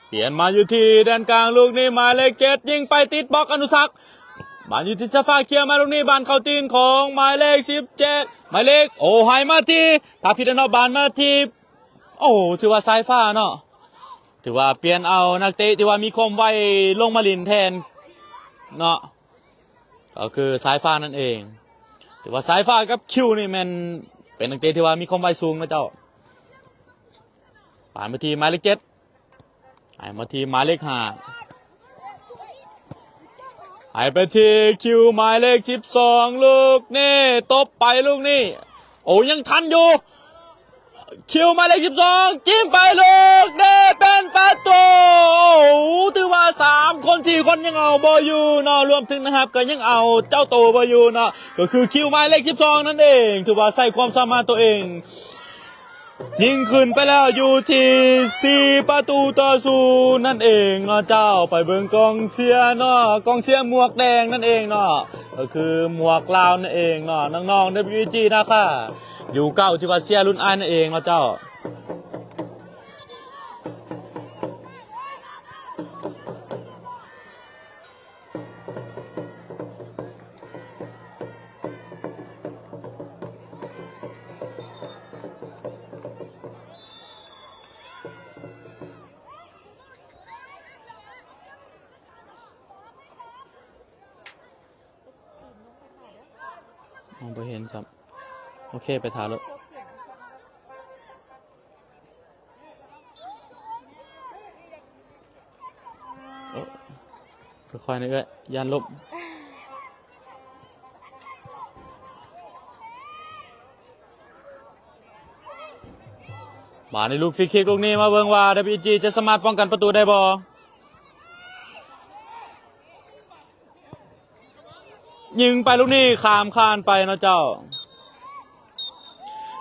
Speaker 1: เปลี่ยนมาอยู่ที่แดนกลางลูกนี้หมายเลข7ยิงไปติดบล็อกอนุสักบานอยู่ที่ซาฟาเคลียร์มาลูกนี้บานเข้าตีนของหมายเลข17หมายเลขไฮมาทีถ้าผิดเนาะบานมาทีถือว่าสายฟ้าเนาะถือว่าเปลี่ยนเอานักเตะที่ว่ามีความไวลงมาลินแทนเนาะก็คือสายฟ้านั่นเองถือว่าสายฟ้ากับคิวนี่มันเป็นนักเตะที่ว่ามีความไวสูงนะเจ้า ผ่านมาที่หมายเลข7ให้มาที่หมายเลข5ให้ไปที่คิวหมายเลข12ลูกนี่ตบไปลูกนี่โอ้ยังทันอยู่คิวหมายเลข12จิ้มไปลูกได้เป็นประตูโอ้ถือว่า3คน4คนยังเอาบออยู่เนาะรวมถึงนะครับก็ยังเอาเจ้าโตบออยู่เนาะก็คือคิวหมายเลข12นั่นเองถือว่าใส่ความสามารถตัวเองยิงขึ้นไปแล้วอยู่ที่4ประตูต่อ0นั่นเองเนาะเจ้าไปเบิ่งกองเชียร์เนาะกองเชียร์หมวกแดงนั่นเองเนาะก็คือหมวกลาวนั่นเองเนาะน้องๆ WG นะคะอยู่เก้าที่ว่าเชียร์รุ่นอ้ายนั่นเองเนาะเจ้ามองไปเห็นครับโอเคไปถ่ายแล้วค่อยๆนี่ก็ยันลบมาในลูกฟรีคิกลูกนี้มาเบิ่งว่า WG จะสามารถป้องกันประตูได้บ่ยิงไปลูกนี้ข้ามคานไปเนาะเจ้า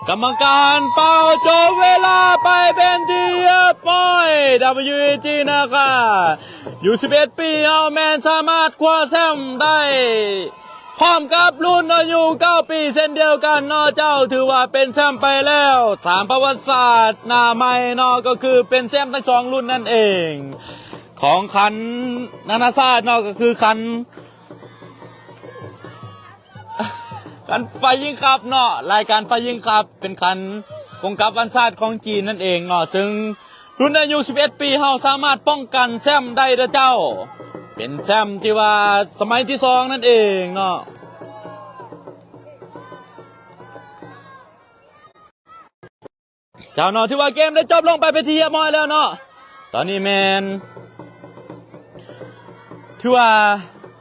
Speaker 1: กรรมการเป่าจบเวลาไปเป็นที่เรียบร้อย WG นะคะอยู่11ปีเอาแมนสามารถคว้าแชมป์ได้พร้อมกับรุ่นอายุ9ปีเช่นเดียวกันเนาะเจ้าถือว่าเป็นแชมป์ไปแล้ว3ประวัติศาสตร์หน้าใหม่เนาะก็คือเป็นแชมป์ทั้ง2รุ่นนั่นเองของขันนานาชาติเนาะก็คือขันไฟยิงครับเนาะรายการไฟยิงครับเป็นคันกงกับวันชาติของจีนนั่นเองเนาะซึ่งรุ่นอายุ11ปีเฮาสามารถป้องกันแชมป์ได้เด้อเจ้าเป็นแชมป์ที่ว่าสมัยที่2นั่นเองเนาะเจ้าเนาะที่ว่าเกมได้จบลงไปที่เรียบร้อยแล้วเนาะตอนนี้แมนที่ว่า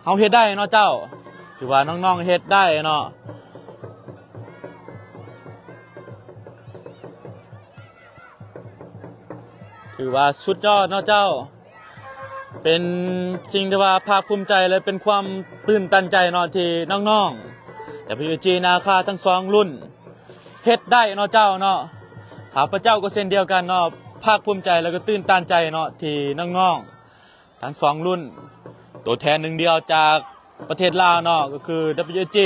Speaker 1: เฮาเฮ็ดได้เนาะเจ้าที่ว่าน้องๆเฮ็ดได้เนาะถือว่าสุดยอดเนาะเจ้าเป็นสิ่งที่ว่าภาคภูมิใจและเป็นความตื่นตันใจเนาะที่น้องๆแต่WGนาคาทั้ง2รุ่นเฮ็ดได้เนาะเจ้าเนาะข้าพเจ้าก็เช่นเดียวกันเนาะภาคภูมิใจแล้วก็ตื่นตันใจเนาะที่น้องๆทั้ง2รุ่นตัวแทนหนึ่งเดียวจากประเทศลาวเนาะก็คือ WG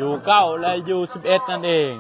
Speaker 1: U9 และ U11 นั่นเอง